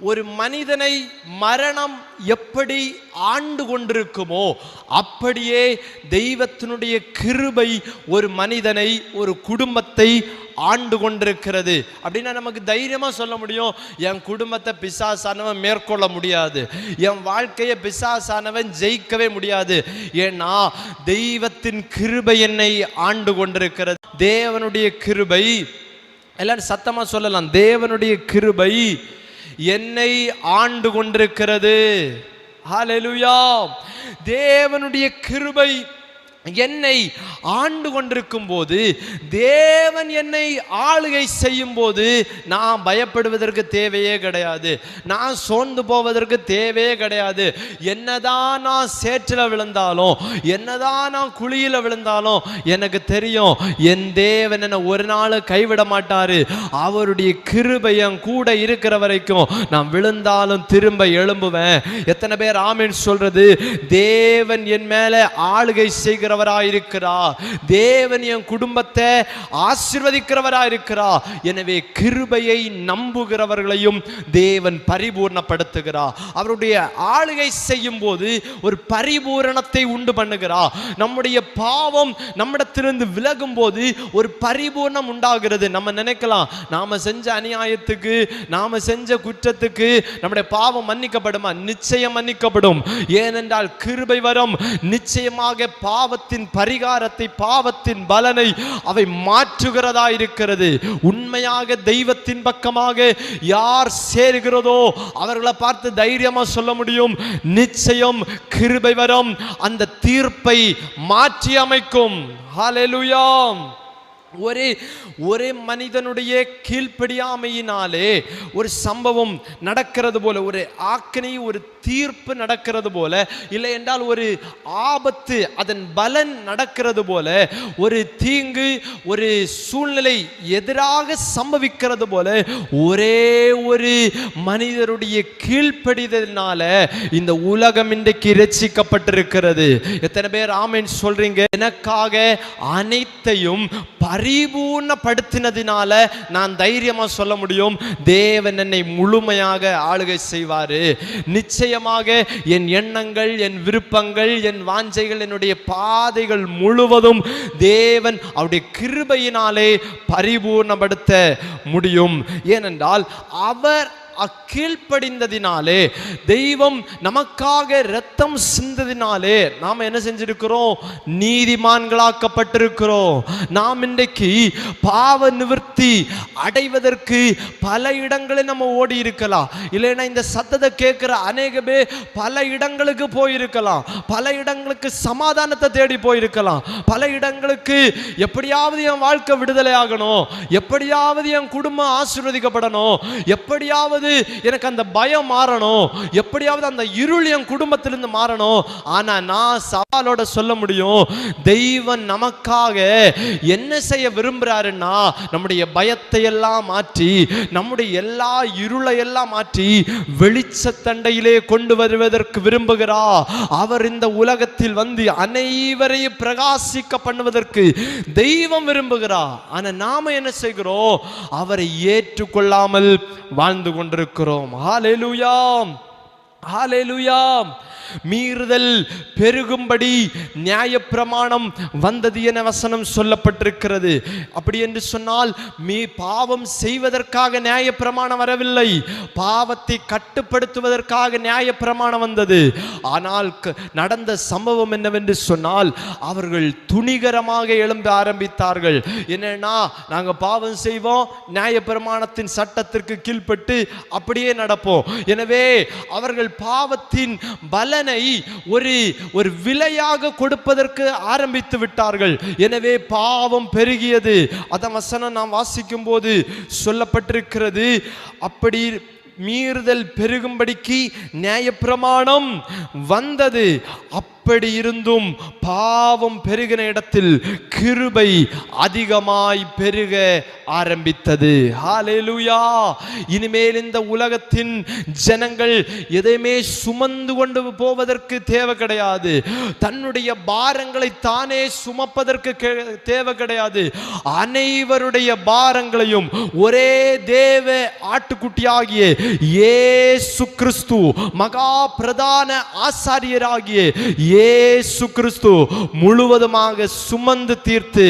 ஒரு மனிதனை மரணம் எப்படி ஆண்டு கொண்டிருக்குமோ அப்படியே தெய்வத்தினுடைய கிருபை ஒரு மனிதனை, ஒரு குடும்பத்தை ஆண்டு கொண்டிருக்கிறது. அப்படின்னா நமக்கு தைரியமா சொல்ல முடியும், என் குடும்பத்தை பிசாசானவன் மேற்கொள்ள முடியாது, என் வாழ்க்கையை பிசாசானவன் ஜெயிக்கவே முடியாது. ஏன்னா தெய்வத்தின் கிருபை என்னை ஆண்டு கொண்டிருக்கிறது. தேவனுடைய கிருபை, எல்லாரும் சத்தமா சொல்லலாம், தேவனுடைய கிருபை என்னை ஆண்டு கொண்டிருக்கிறது. ஹல்லேலூயா. தேவனுடைய கிருபை என்னை ஆண்டு கொண்டிருக்கும் போது, தேவன் என்னை ஆளுகை செய்யும் போது நான் பயப்படுவதற்கு தேவையே கிடையாது, நான் சோர்ந்து போவதற்கு தேவையே கிடையாது. என்னதான் நான் சேற்றில் விழுந்தாலும், என்னதான் நான் குழியில் விழுந்தாலும் எனக்கு தெரியும் என் தேவன் என்னை ஒரு நாள் கைவிட மாட்டாரு. அவருடைய கிருபை என் கூட இருக்கிற வரைக்கும் நான் விழுந்தாலும் திரும்ப எழும்புவேன். எத்தனை பேர் ஆமென் சொல்றது? தேவன் என் மேல ஆளுகை செய்கிற இருக்கிறார். தேவன் என் குடும்பத்தை ஆசீர்வதிக்கிறவராயிருக்கிறார். எனவே கிருபையை நம்புகிறவர்களையும் தேவன் பரிபூர்ணப்படுத்துகிறார். அவருடைய ஆளுகை செய்யும் போது ஒரு பரிபூரணத்தை உண்டு பண்ணுகிறார். நம்முடைய பாவம் நம்மிடத்திலிருந்து விலகும் போது ஒரு பரிபூர்ணம் உண்டாகிறது. நம்ம நினைக்கலாம், நாம செஞ்ச அநியாயத்துக்கு, நாம செஞ்ச குற்றத்துக்கு நம்முடைய பாவம் மன்னிக்கப்படுமா? நிச்சயம் மன்னிக்கப்படும். ஏனென்றால் கிருபை வரும். நிச்சயமாக பாவத்தின் பரிகாரத்தை, பாவத்தின் பலனை அவை மாற்றுகிறதா இருக்கிறது. உண்மையாக தெய்வத்தின் பக்கமாக யார் சேர்கிறதோ அவர்களை பார்த்து தைரியமா சொல்ல முடியும், நிச்சயம் கிருபை வரும், அந்த தீர்ப்பை மாற்றி அமைக்கும். ஹல்லேலூயா. ஒரே மனிதனுடைய கீழ்ப்படியாமையினாலே ஒரு சம்பவம் நடக்கிறது போல, ஒரு ஆக்கினை, ஒரு தீர்ப்பு நடக்கிறது போல, இல்லை என்றால் ஒரு ஆபத்து, அதன் பலன் நடக்கிறது போல, ஒரு தீங்கு, ஒரு சூழ்நிலை எதிராக சம்பவிக்கிறது போல, ஒரே ஒரு மனிதருடைய கீழ்ப்படிதலினால இந்த உலகம் இன்றைக்கு இரட்சிக்கப்பட்டிருக்கிறது. எத்தனை பேர் ஆமென் சொல்றீங்க? எனக்காக அனைத்தையும் பரிபூர்ணப்படுத்தினதினால நான் தைரியமா சொல்ல முடியும், தேவன் என்னை முழுமையாக ஆளுகை செய்வாரு. நிச்சயமாக என் எண்ணங்கள், என் விருப்பங்கள், என் வாஞ்சைகள், என்னுடைய பாதைகள் முழுவதும் தேவன் அவருடைய கிருபையினாலே பரிபூர்ணப்படுத்த முடியும். ஏனென்றால் அவர் கீழ்ப்படிந்ததினாலே, தெய்வம் நமக்காக இரத்தம் சிந்ததினாலே நாம் என்ன செஞ்சிருக்கிறோம்? நீதிமான்களாக்கப்பட்டிருக்கிறோம். நாம் இன்றைக்கு பாவ நிவர்த்தி அடைவதற்கு பல இடங்களில் நம்ம ஓடி இருக்கலாம். இல்லைன்னா இந்த சத்தத்தை கேட்கிற அநேக பேர் பல இடங்களுக்கு போயிருக்கலாம், பல இடங்களுக்கு சமாதானத்தை தேடி போயிருக்கலாம், பல இடங்களுக்கு எப்படியாவது என் வாழ்க்கை விடுதலை ஆகணும், எப்படியாவது என் குடும்பம் ஆசீர்வதிக்கப்படணும், எப்படியாவது எனக்கு அந்த பயம் மாறணும், எப்படியாவது அந்த இருள் என் குடும்பத்திலிருந்து மாறணும். ஆனா நான் சவாலோட சொல்ல முடியும், தெய்வன் நமக்காக என்ன செய்ய விரும்புறாருன்னா, நம்முடைய பயத்தை எல்லாம் மாற்றி, நம்முடைய எல்லா இருளை எல்லாம் மாற்றி வெளிச்சத்தண்டையிலே கொண்டு வருவதற்கு விரும்புகிறார். அவர் இந்த உலகத்தில் வந்து அனைவரையும் பிரகாசிக்க பண்ணுவதற்கு தெய்வம் விரும்புகிறார். ஆனா நாம என்ன செய்கிறோம்? அவரை ஏற்றுக்கொள்ளாமல் வாழ்ந்து கொண்டிருக்கிறோம். ஹல்லேலூயா, ஹல்லேலூயா. மீறுதல் பெருகும்படி நியாயப்பிரமாணம் வந்தது என வசனம் சொல்லப்பட்டிருக்கிறது. அப்படி என்று சொன்னால் பாவம் செய்வதற்காக நியாயப்பிரமாணம் வரவில்லை, பாவத்தை கட்டுப்படுத்துவதற்காக நியாயப்பிரமாணம் வந்தது. ஆனால் நடந்த சம்பவம் என்னவென்று சொன்னால், அவர்கள் துணிகரமாக எழும்ப ஆரம்பித்தார்கள். என்னன்னா, நாங்கள் பாவம் செய்வோம், நியாயப்பிரமாணத்தின் சட்டத்திற்கு கீழ்ப்பட்டு அப்படியே நடப்போம். எனவே அவர்கள் பாவத்தின் பலனை ஒரு விலையாக கொடுப்பதற்கு ஆரம்பித்து விட்டார்கள். எனவே பாவம் பெருகியது. அதான் வசனம் நாம் வாசிக்கும் போது சொல்லப்பட்டிருக்கிறது, அப்படி மீறுதல் பெருகும்படிக்கு நியாயப்பிரமாணம் வந்தது. அப்படி இருந்தும் பாவம் பெருகின இடத்தில் கிருபை அதிகமாய் பெருக ஆரம்பித்தது. ஹல்லேலூயா. இனிமேல் இந்த உலகத்தின் ஜனங்கள் எதையுமே சுமந்து கொண்டு போவதற்கு தேவை கிடையாது. தன்னுடைய பாரங்களை தானே சுமப்பதற்கு தேவை கிடையாது. அனைவருடைய பாரங்களையும் ஒரே தேவ ஆட்டுக்குட்டியாகிய இயேசு கிறிஸ்து, மகா பிரதான ஆசாரியராகிய இயேசு கிறிஸ்து முழுவதுமாக சுமந்து தீர்த்து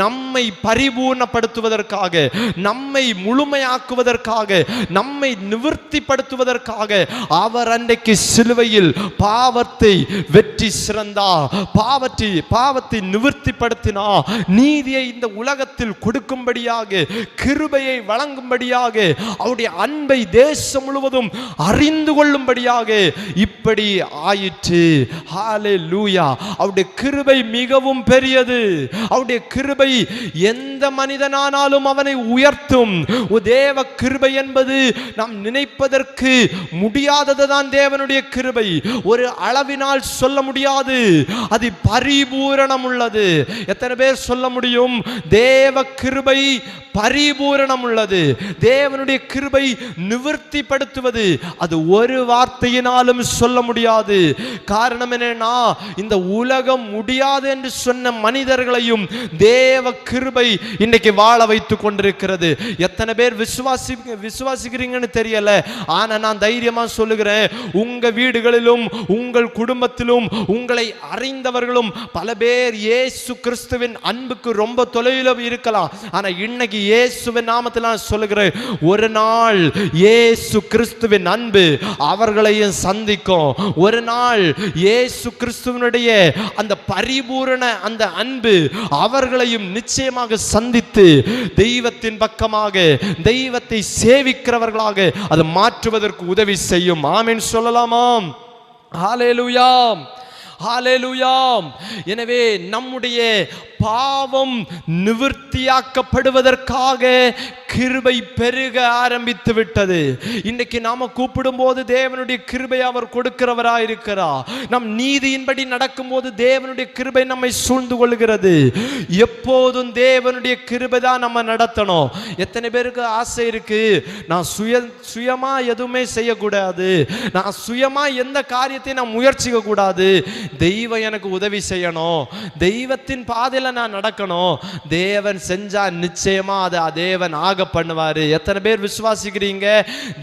நம்மை பரிபூர்ணப்படுத்துவதற்காக, நம்மை முழுமையாக்குவதற்காக, நம்மை நிவர்த்திப்படுத்துவதற்காக அவர் அன்றைக்கு சிலுவையில் பாவத்தை வெற்றி சிறந்தா, பாவத்தை நிவர்த்திப்படுத்தினா, நீதியை இந்த உலகத்தில் கொடுக்கும்படியாக, கிருபையை வழங்கும்படியாக, அவருடைய அன்பை தேசம் முழுவதும் அறிந்து கொள்ளும்படியாக இப்படி ஆயிற்று. ஹல்லேலூயா. அவருடைய கிருபை மிகவும் பெரியது. அவருடைய கிருபை எந்த மனிதனானாலும் அவனை உயர்த்தும். தேவ கிருபை என்பது நாம் நினைப்பதற்கு முடியாததுதான். தேவனுடைய கிருபை ஒரு அளவினால் சொல்ல முடியாது. அது பரிபூரணம் உள்ளது. எத்தனை பேர் சொல்ல முடியும்? தேவ கிருபை பரிபூரணம் உள்ளது. தேவனுடைய கிருபை நிவர்த்திப்படுத்துவது அது ஒரு வார்த்தையினாலும் சொல்ல முடியாது. காரணம் என்னன்னா, இந்த உலகம் முடியாது என்று சொன்ன மனிதர்களையும் தேவ கிருபை இன்னைக்கு வாழ வைத்துக் கொண்டிருக்கிறது. எத்தனை பேர் விசுவாசிக்கிறீங்கன்னு தெரியல. ஆனா நான் தைரியமா சொல்லுகிறேன், உங்க வீடுகளிலும் உங்கள் குடும்பத்திலும் உங்களை அறிந்தவர்களும் பல பேர் இயேசு கிறிஸ்துவின் அன்புக்கு ரொம்ப தொலைவில் இருக்கலாம். ஆனா இன்னைக்கு இயேசுவின் நாமத்தில் நான் சொல்லுகிறேன், ஒரு நாள் இயேசு கிறிஸ்துவின் அன்பு அவர்களையும் சந்திக்கும். ஒரு நாள் இயேசு கிறிஸ்துவினுடைய அந்த பரிபூரண அந்த அன்பு அவர்களையும் நிச்சயமாக சந்தித்து தெய்வத்தின் பக்கமாக, தெய்வத்தை சேவிக்கிறவர்களாக அது மாற்றுவதற்கு உதவி செய்யும். ஆமென் சொல்லலாமா? ஹல்லேலூயா. ஹல்லேலூயா. எனவே நம்முடைய பாவம் நிவர்த்தியாக்கப்படுவதற்காக கிருபை பெருக ஆரம்பித்து விட்டது. இன்னைக்கு நாம கூப்பிடும் போது தேவனுடைய கிருபை அவர் கொடுக்கிறவராய் இருக்கிறார். நம் நீதியின்படி நடக்கும் போது தேவனுடைய கிருபை நம்மை சூழ்ந்து கொள்கிறது. எப்போதும் தேவனுடைய கிருபை தான் நம்ம நடத்தணும். எத்தனை பேருக்கு ஆசை இருக்கு, நான் சுயமா எதுவுமே செய்யக்கூடாது, நான் சுயமா எந்த காரியத்தையும் நான் முயற்சிக்க கூடாது, தெய்வம் எனக்கு உதவி செய்யணும், தெய்வத்தின் பாதையில நான் நடக்கணும், தேவன் செஞ்சா நிச்சயமா அதை தேவன் ஆக பண்ணுவாரு. எத்தனை பேர் விசுவாசிக்கிறீங்க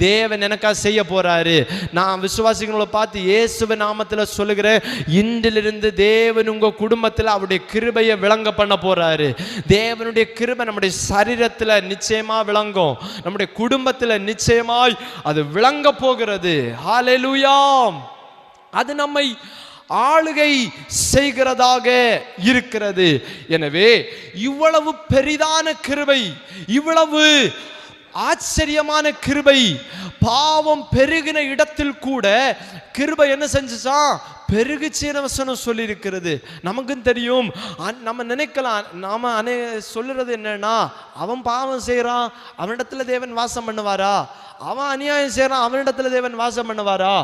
தேவன் எனக்கா செய்ய போறாரு? நான் விசுவாசிகளை பார்த்து இயேசுவின் நாமத்தில் சொல்லுகிறேன், இன்றிலிருந்து தேவன் உங்க குடும்பத்தில் அவருடைய கிருபையை விளங்க பண்ண போறாரு. தேவனுடைய கிருபை நம்முடைய சரீரத்தில் நிச்சயமா விளங்கும், நம்முடைய குடும்பத்தில் நிச்சயமாய் அது விளங்க போகிறது. ஹல்லேலூயா. அது நம்மை ஆளுகை செய்கிறதாக இருக்கிறது. எனவே இவ்வளவு பெரிதான கிருபை, இவ்வளவு ஆச்சரியமான கிருபை, பாவம் பெருகின இடத்தில் கூட கிருபை என்ன செஞ்சுச்சா? பெருகுச்சின வசனம் சொல்லி இருக்கிறது. நமக்கும் தெரியும். நம்ம நினைக்கலாம், நாம சொல்லுறது என்னன்னா, அவன் பாவம் செய்யறான், அவனிடத்துல தேவன் வாசம் பண்ணுவாரா? அவன் அநியாயம் செய்யறான், அவனிடத்துல தேவன் வாசம் பண்ணுவாரா?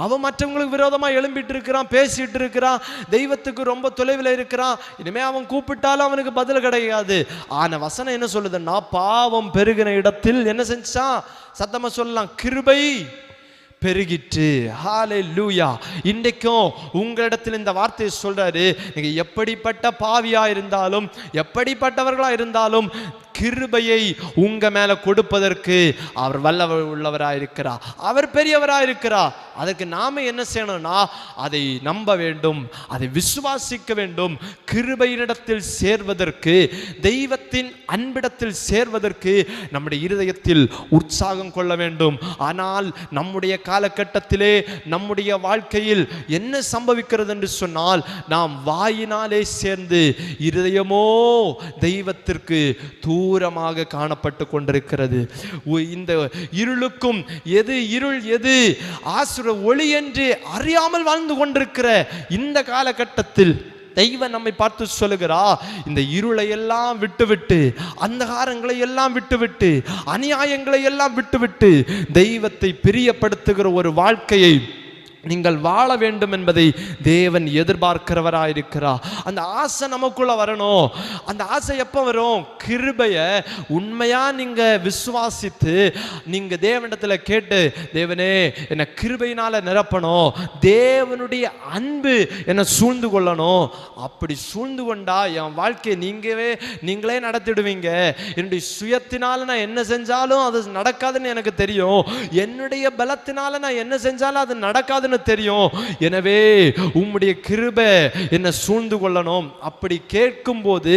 அவன் மற்றவங்களுக்கு விரோதமா எழும்பிட்டு இருக்கிறான், பேசிட்டு இருக்கிறான், தெய்வத்துக்கு ரொம்ப தொலைவில் இருக்கிறான், இனிமே அவன் கூப்பிட்டாலும் அவனுக்கு பதில் கிடையாது. ஆனா வசனம் என்ன சொல்லுதுன்னா, பாவம் பெருகின இடத்தில் என்ன செஞ்சான்? சத்தமா சொல்லலாம், கிருபை பெருகிற்று. ஹல்லேலூயா. இன்றைக்கும் உங்களிடத்தில் இந்த வார்த்தையை சொல்றாரு, நீங்க எப்படிப்பட்ட பாவியா இருந்தாலும், எப்படிப்பட்டவர்களா இருந்தாலும் கிருபையை உங்க மேல கொடுப்பதற்கு அவர் வல்லவர் உள்ளவராயிருக்கிறார், அவர் பெரியவராயிருக்கிறார். அதற்கு நாம என்ன செய்யணும்னா, அதை நம்ப வேண்டும், அதை விசுவாசிக்க வேண்டும். கிருபையினிடத்தில் சேர்வதற்கு, தெய்வத்தின் அன்பிடத்தில் சேர்வதற்கு நம்முடைய இருதயத்தில் உற்சாகம் கொள்ள வேண்டும். ஆனால் நம்முடைய காலகட்டத்திலே, நம்முடைய வாழ்க்கையில் என்ன சம்பவிக்கிறது என்று சொன்னால், நாம் வாயினாலே சேர்ந்து இருதயமோ தெய்வத்திற்கு தூரமாக காணப்பட்டு கொண்டிருக்கிறது. இந்த இருளுக்கும் எது இருள் எது ஆசுர ஒளி என்று அறியாமல் வாழ்ந்து கொண்டிருக்கிற இந்த காலகட்டத்தில் தெய்வம் நம்மை பார்த்து சொல்லுகிறா, இந்த இருளை எல்லாம் விட்டுவிட்டு, அந்தகாரங்களை எல்லாம் விட்டுவிட்டு, அநியாயங்களை எல்லாம் விட்டுவிட்டு தெய்வத்தை பிரியப்படுத்துகிற ஒரு வாழ்க்கையை நீங்கள் வாழ வேண்டும் என்பதை தேவன் எதிர்பார்க்கிறவராயிருக்கிறார். அந்த ஆசை நமக்குள்ள வரணும். அந்த ஆசை எப்போ வரும்? கிருபைய உண்மையா நீங்க விசுவாசித்து நீங்க தேவனிடத்துல கேட்டு, தேவனே என்னை கிருபையினால நிரப்பணும், தேவனுடைய அன்பு என்னை சூழ்ந்து கொள்ளணும். அப்படி சூழ்ந்து கொண்டா என் வாழ்க்கையை நீங்களே நடத்திடுவீங்க. என்னுடைய சுயத்தினால நான் என்ன செஞ்சாலும் அது நடக்காதுன்னு எனக்கு தெரியும். என்னுடைய பலத்தினால நான் என்ன செஞ்சாலும் அது நடக்காது தெரியும். எனவே உம்முடைய கிருபை என்ன சூழ்ந்து கொள்ளணும். அப்படி கேட்கும் போது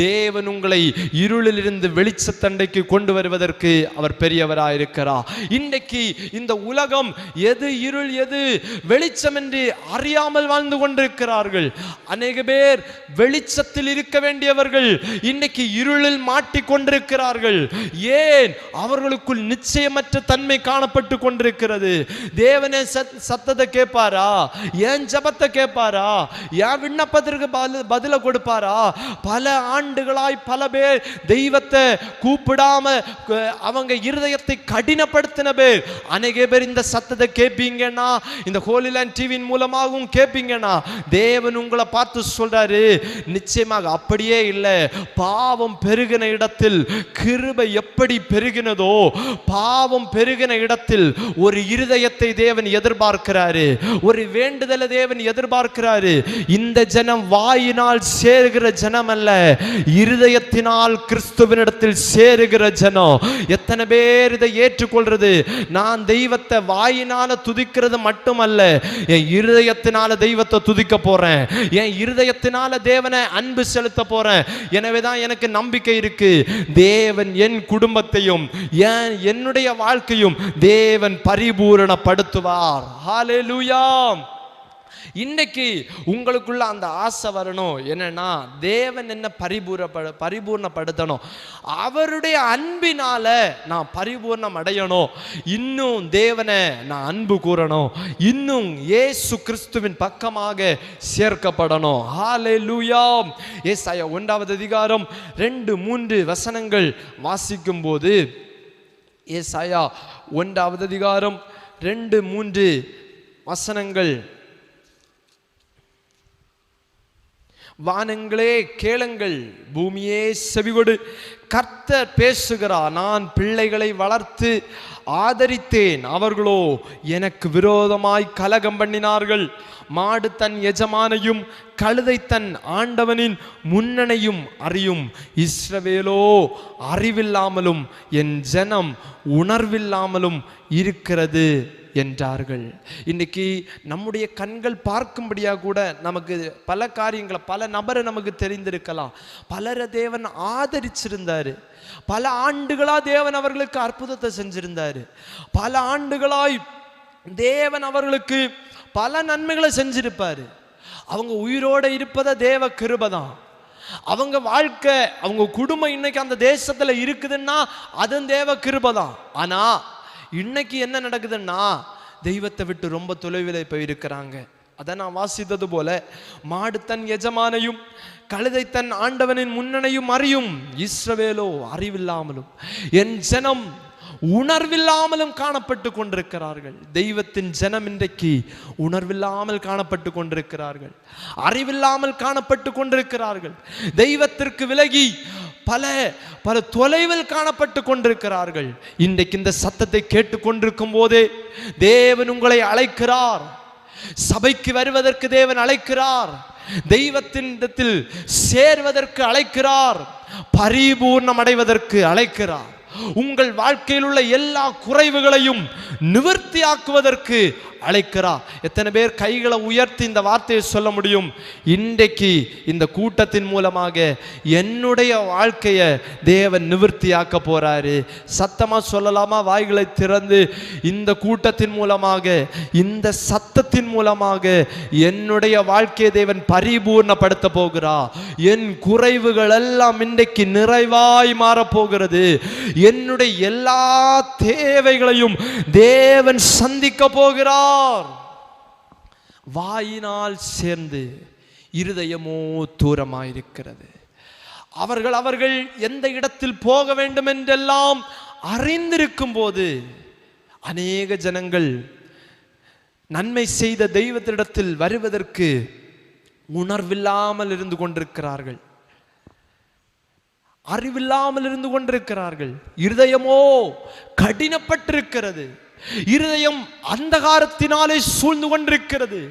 தேவன் உங்களை இருளில் இருந்து வெளிச்சத்தண்டைக்கு கொண்டு வருவதற்கு அவர் பெரியவராயிருக்கிறார். இன்றைக்கு இந்த உலகம் எது இருள் எது வெளிச்சம் என்று அறியாமல் வாழ்ந்து கொண்டிருக்கிறார்கள். அநேக பேர் வெளிச்சத்தில் இருக்க வேண்டியவர்கள் இன்னைக்கு இருளில் மாட்டிக்கொண்டிருக்கிறார்கள். ஏன்? அவர்களுக்குள் நிச்சயமற்ற தன்மை காணப்பட்டு கொண்டிருக்கிறது. தேவனே சத்தத்தை கேட்பாரா? என் ஜபத்தை கேட்பாரா? என் விண்ணப்பத்திற்கு பதில கொடுப்பாரா? பல ஆண்டுகளாய் பல பேர் தெய்வத்தை கூப்பிடாம அவங்க இருதயத்தை கடினப்படுத்தின பேர். அநேக பேர் இந்த சத்தத்தை கேட்பீங்கன்னா, இந்த ஹோலி லேண்ட் டிவியின் மூலமாகவும் கேட்பீங்கன்னா, தேவன் உங்களை பார்த்து சொல்றாரு, நிச்சயமாக அப்படியே இல்லை. பாவம் பெருகின இடத்தில் கிருபை எப்படி பெருகினதோ, பாவம் பெருகின இடத்தில் ஒரு இருதயத்தை தேவன் எதிர்பார்க்கிறார், ஒரு வேண்டுதலை தேவன் எதிர்பார்க்கிறாரு. இந்த ஜனம் வாயினால் சேருகிற ஜனம் அல்ல, இருதயத்தினால் கிறிஸ்துவினிடத்தில் சேருகிற ஜனம். எத்தனை பேர் இதை ஏற்றுக்கொள்றது? நான் தெய்வத்தை வாயினால துதிக்கிறது மட்டுமல்ல, என் இருதயத்தினால தெய்வத்தை துதிக்க போறேன், என் இருதயத்தினால தேவனை அன்பு செலுத்த போறேன். எனவேதான் எனக்கு நம்பிக்கை இருக்கு, தேவன் என் குடும்பத்தையும் என்னுடைய வாழ்க்கையும் தேவன் பரிபூரணப்படுத்துவார். ஹல்லேலூயா. இன்னைக்கு உங்களுக்குள்ள அந்த ஆசை வரணும். என்னன்னா, தேவன் என்ன பரிபூர்ணப்படுத்தணும், அவருடைய அன்பினால நான் பரிபூர்ணம் அடையணும், இன்னும் தேவனை நான் அன்பு கூறணும், இன்னும் இயேசு கிறிஸ்துவின் பக்கமாக சேர்க்கப்படணும். ஹல்லேலூயா. ஏசாயா 1வது அதிகாரம் 2-3 வசனங்கள் வாசிக்கும் போது, ஏசாயா 1வது அதிகாரம் 2-3 வசனங்கள், வானங்களே கேளுங்கள், பூமியே செவிகொடு, கர்த்தர் பேசுகிறார், நான் பிள்ளைகளை வளர்த்து ஆதரித்தேன், அவர்களோ எனக்கு விரோதமாய் கலகம் பண்ணினார்கள். மாடு தன் எஜமானையும் கழுதை தன் ஆண்டவனின் முன்னணையும் அறியும், இஸ்ரவேலோ அறிவில்லாமலும் என் ஜனம் உணர்வில்லாமலும் இருக்கிறது என்றார்கள். இன்னைக்கு நம்முடைய கண்கள் பார்க்கும்படியாக கூட நமக்கு பல காரியங்களை, பல நபரை நமக்கு தெரிந்திருக்கலாம். பலரை தேவன் ஆதரிச்சிருந்தாரு, பல ஆண்டுகளா தேவன் அவர்களுக்கு அற்புதத்தை செஞ்சிருந்தாரு, பல ஆண்டுகளாய் தேவன் அவர்களுக்கு பல நன்மைகளை செஞ்சிருப்பாரு. அவங்க உயிரோட இருப்பத தேவ கிருபைதான். அவங்க வாழ்க்கை, அவங்க குடும்பம் இன்னைக்கு அந்த தேசத்துல இருக்குதுன்னா அதுவும் தேவ கிருபைதான். ஆனா இன்னைக்கு என்ன நடக்குதுன்னா, தெய்வத்தை விட்டு ரொம்ப தொலைவில் போயிருக்கிறாங்க. அதை நான் வாசித்தது போல, மாடு தன் எஜமானையும் கழுதை தன் ஆண்டவனின் முன்னணையும் அறியும், இஸ்ரவேலோ அறிவில்லாமலும் என் ஜனம் உணர்வில்லாமலும் காணப்பட்டு கொண்டிருக்கிறார்கள். தெய்வத்தின் ஜனம் இன்றைக்கு உணர்வில்லாமல் காணப்பட்டு கொண்டிருக்கிறார்கள், அறிவில்லாமல் காணப்பட்டு கொண்டிருக்கிறார்கள். தெய்வத்திற்கு விலகி பல தொலைவில் காணப்பட்டு கொண்டிருக்கிறார்கள். இன்றைக்கு இந்த சத்தத்தை கேட்டுக்கொண்டிருக்கும் போதே தேவன் உங்களை அழைக்கிறார். சபைக்கு வருவதற்கு தேவன் அழைக்கிறார், தெய்வத்தின் இடத்தில் சேர்வதற்கு அழைக்கிறார், பரிபூர்ணம் அடைவதற்கு அழைக்கிறார். உங்கள் வாழ்க்கையில் உள்ள எல்லா குறைவுகளையும் நிவர்த்தியாக்குவதற்கு அழைக்கிறார். எத்தனை பேர் கைகளை உயர்த்தி இந்த வார்த்தையை சொல்ல முடியும்? இன்றைக்கு இந்த கூட்டத்தின் மூலமாக என்னுடைய வாழ்க்கையை தேவன் நிவர்த்தியாக்க போறாரு. சத்தமா சொல்லலாமா? வாய்களை திறந்து, இந்த கூட்டத்தின் மூலமாக, இந்த சத்தத்தின் மூலமாக என்னுடைய வாழ்க்கையை தேவன் பரிபூர்ணப்படுத்த போகிறார். என் குறைவுகள் எல்லாம் இன்றைக்கு நிறைவாய் மாறப்போகிறது. என்னுடைய எல்லா தேவைகளையும் தேவன் சந்திக்க போகிறார். வாயினால் சேர்ந்து இருதயமோ தூரமாயிருக்கிறது. அவர்கள் எந்த இடத்தில் போக வேண்டும் என்றெல்லாம் அறிந்திருக்கும் போது அநேக ஜனங்கள் நன்மை செய்த தெய்வத்திடத்தில் வருவதற்கு உணர்வில்லாமல் இருந்து கொண்டிருக்கிறார்கள், அறிவில்லாமல் இருந்து கொண்டிருக்கிறார்கள். இருதயமோ கடினப்பட்டிருக்கிறது, இருதயம் அந்தகாரத்தினாலே சூழ்ந்து கொண்டிருக்கிறது.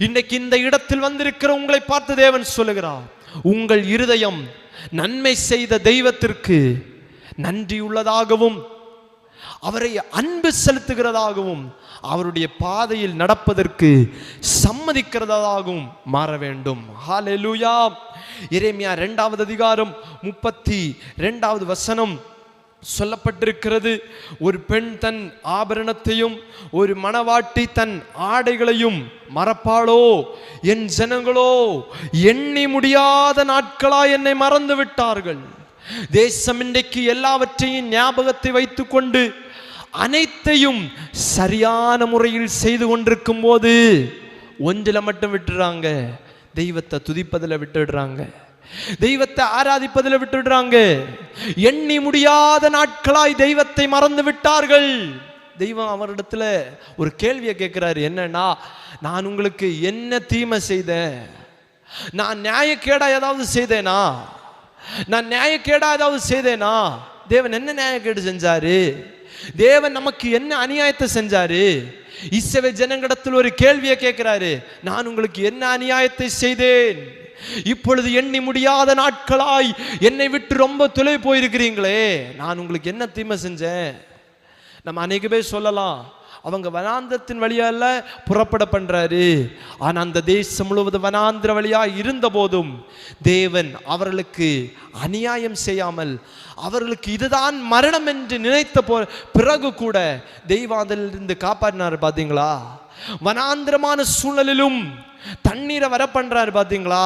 இன்னைக்கு இந்த இடத்தில் வந்திருக்கிற உங்களை பார்த்து தேவன் சொல்லுகிறார், உங்கள் இருதயம் நன்மை செய்த தெய்வத்திற்கு நன்றியுள்ளதாகவும் அவரை அன்பு செலுத்துகிறதாகவும் அவருடைய பாதையில் நடப்பதற்கு சம்மதிக்கிறதாகவும் மாற வேண்டும். ஹல்லேலூயா. எரேமியா 2வது அதிகாரம் 32வது வசனம் சொல்லப்பட்டிருக்கிறது, ஒரு பெண் தன் ஆபரணத்தையும் ஒரு மணவாட்டி தன் ஆடைகளையும் மறப்பாளோ? என் ஜனங்களோ எண்ணி முடியாத நாட்களாய் என்னை மறந்து விட்டார்கள். தேசம் இன்றைக்கு எல்லாவற்றையும் ஞாபகத்தை வைத்துக் கொண்டு அனைத்தையும் சரியான முறையில் செய்து கொண்டிருக்கும் போது ஒன்றில் மட்டும் விட்டுறாங்க, தெய்வத்தை துதிப்பதில் விட்டுடுறாங்க, தெய்வத்தை ஆராதிப்பதில் விட்டுடுறாங்க. எண்ணி முடியாத நாட்களாய் தெய்வத்தை மறந்து விட்டார்கள். தெய்வம் அவரிடத்துல ஒரு கேள்வியை கேட்கிறாரு, என்னன்னா, நான் உங்களுக்கு என்ன தீமை செய்தேன்? நான் நியாயக்கேடா ஏதாவது செய்தேனா? நான் நியாயக்கேடா ஏதாவது செய்தேனா? தேவன் என்ன நியாயக்கேடு செஞ்சாரு? தேவன் நமக்கு என்ன அநியாயத்தை செஞ்சாரு? இஸ்ரவேல் ஜனங்களிடத்தில் ஒரு கேள்வியை கேட்கிறாரு, நான் உங்களுக்கு என்ன அநியாயத்தை செய்தேன்? இப்பொழுது எண்ணி முடியாத நாட்களாய் என்னை விட்டு ரொம்ப தொலைவு போயிருக்கிறீங்களே, நான் உங்களுக்கு என்ன தீமை செஞ்சேன்? நம்ம அநேக பேர் சொல்லலாம், அவங்க வனாந்திரத்தின் வழியால புறப்பட பண்றாரு, ஆனா அந்த தேசம் முழுவதும் வனாந்திர வழியா இருந்த போதும் தேவன் அவர்களுக்கு அநியாயம் செய்யாமல் அவர்களுக்கு இதுதான் மரணம் என்று நினைத்த பிறகு கூட தெய்வம் அதிலிருந்து காப்பாற்றினார். பாத்தீங்களா? வனாந்திரமான சூழலிலும் தண்ணீரை வர பண்றாரு. பாத்தீங்களா?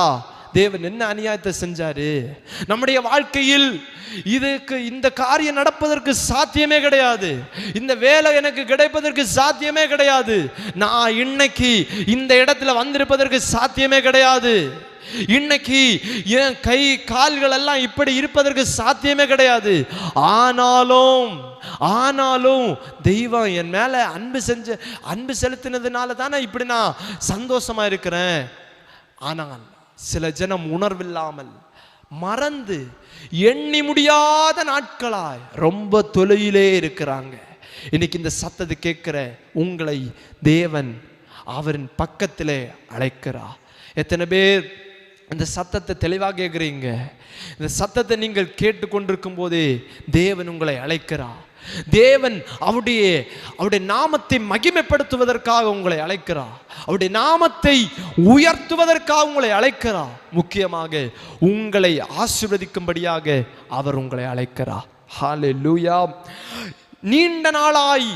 தேவன் என்ன அநியாயத்தை செஞ்சாரு? நம்முடைய வாழ்க்கையில் இதுக்கு இந்த காரியம் நடப்பதற்கு சாத்தியமே கிடையாது, இந்த வேலை எனக்கு கிடைப்பதற்கு சாத்தியமே கிடையாது, நான் இன்னைக்கு இந்த இடத்துல வந்திருப்பதற்கு சாத்தியமே கிடையாது, இன்னைக்கு என் கை கால்கள் எல்லாம் இப்படி இருப்பதற்கு சாத்தியமே கிடையாது. ஆனாலும் தெய்வம் என் மேல அன்பு செலுத்தினதுனால தானே இப்படி நான் சந்தோஷமா இருக்கிறேன். ஆனால் சில ஜனம் உணர்வில்லாமல் மறந்து எண்ணி முடியாத நாட்களாய் ரொம்ப தொலையிலே இருக்கிறாங்க. இன்னைக்கு இந்த சத்தத்தை கேட்கிற உங்களை தேவன் அவரின் பக்கத்திலே அழைக்கிறார். எத்தனை பேர் இந்த சத்தத்தை தெளிவாக கேட்குறீங்க? இந்த சத்தத்தை நீங்கள் கேட்டுக்கொண்டிருக்கும் போதே தேவன் உங்களை அழைக்கிறார். தேவன் அவருடைய நாமத்தை மகிமைப்படுத்துவதற்காக உங்களை அழைக்கிறார், அவருடைய நாமத்தை உயர்த்துவதற்காக உங்களை அழைக்கிறார். முக்கியமாக உங்களை ஆசீர்வதிக்கும்படியாக அவர் உங்களை அழைக்கிறார். ஹல்லேலூயா. நீண்ட நாளாய்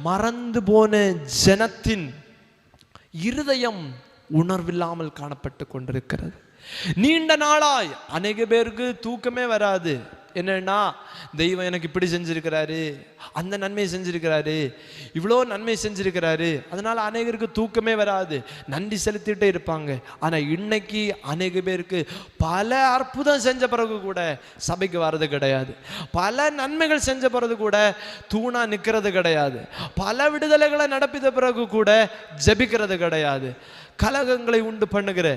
மறந்து போன ஜனத்தின் இருதயம் உணர்வில்லாமல் காணப்பட்டு கொண்டிருக்கிறது. நீண்ட நாளாய் அநேக பேருக்கு தூக்கமே வராது. என்னன்னா, தெய்வம் எனக்கு இப்படி செஞ்சிருக்கிறாரு, அந்த நன்மையை செஞ்சிருக்கிறாரு, இவ்வளோ நன்மை செஞ்சிருக்கிறாரு, அதனால அநேகருக்கு தூக்கமே வராது, நன்றி செலுத்திட்டே இருப்பாங்க. ஆனா இன்னைக்கு அநேக பேருக்கு பல அற்புதம் செஞ்ச பிறகு கூட சபைக்கு வர்றது கிடையாது, பல நன்மைகள் செஞ்ச பிறகு கூட தூணா நிற்கிறது கிடையாது, பல விடுதலைகளை நடப்பித்த பிறகு கூட ஜெபிக்கிறது கிடையாது. கலகங்களை உண்டு பண்ணுகிற,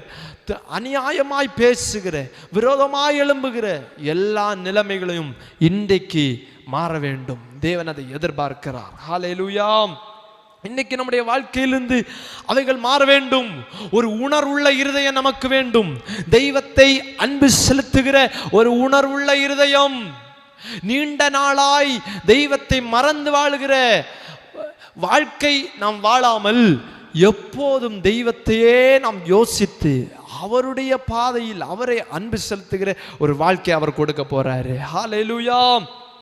அநியாயமாய் பேசுகிற, விரோதமாய் எழும்புகிற எல்லா நிலைமைகளையும் இன்றைக்கு மாற வேண்டும். தேவன் அதை எதிர்பார்க்கிறார். ஹல்லேலூயா. இன்னைக்கு நம்முடைய வாழ்க்கையிலிருந்து அவைகள் மாற வேண்டும். ஒரு உணர்வுள்ள இருதயம் நமக்கு வேண்டும். தெய்வத்தை அன்பு செலுத்துகிற ஒரு உணர்வுள்ள இருதயம். நீண்ட நாளாய் தெய்வத்தை மறந்து வாழுகிற வாழ்க்கை நாம் வாழாமல் எப்போதும் தெய்வத்தையே நாம் யோசித்து அவருடைய பாதையில் அவரை அன்பு செலுத்துகிற ஒரு வாழ்க்கை அவர் கொடுக்க போறாரு. ஹல்லேலூயா.